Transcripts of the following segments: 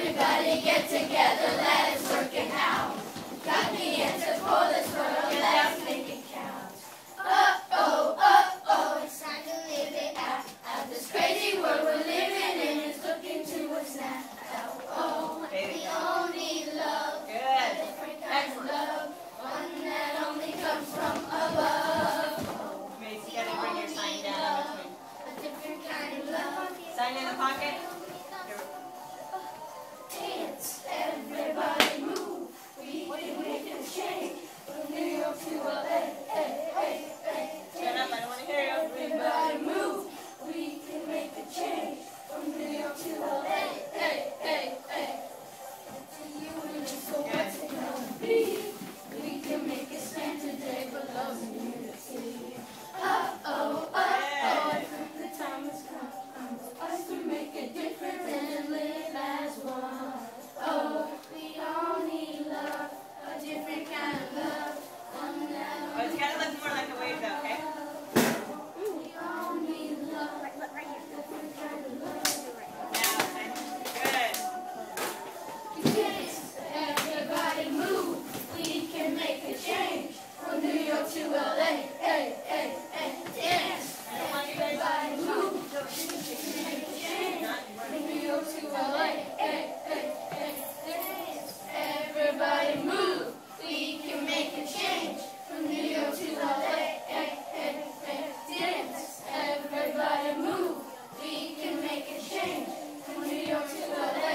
Everybody get together, let's work it out. Got the answer for this world, let's make it count. Oh, it's time to live it out. Out this crazy world we're living in is looking to us now. Oh, we all need love. Good. A different kind of love, one that only comes from above. Macy, you gotta bring your sign down in between. A different kind of love. Sign in the pocket. Dance, everybody move. We can make a change from New York to LA. Shut up, I don't want to hear you. Everybody move. We can make a change from New York to LA. To you and so what's it gonna be? We can make a stand today for love and unity. Oh, the time has come for us to make a difference and live as one. Oh, we all need love, a different kind of love, one that Oh, it's gotta look more like a wave though, okay? we all need love, a different kind of love. Now, sign. Good. Dance, everybody move, we can make a change from New York to LA. Dance, I don't want you guys everybody move, we can make a change from New York to LA. Dance, everybody move, we can make a change from New York to LA. Dance, everybody move, we can make a change from New York to LA.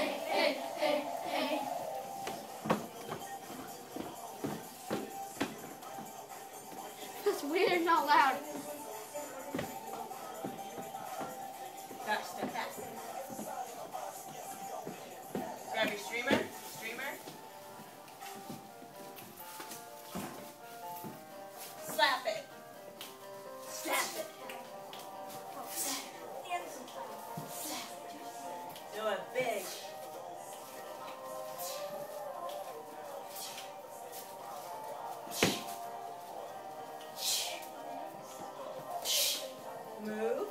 That's weird, not loud. Gosh, step fast. Grab your streamer. Slap it. Do it big. Move.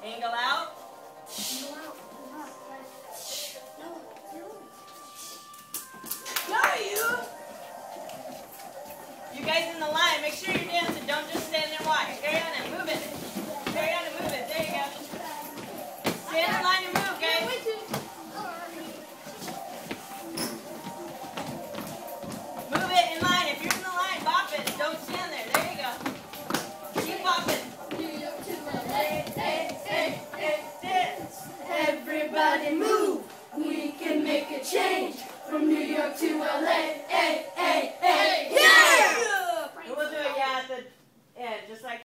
Angle out. No, you guys in the line, make sure you're dancing. Don't just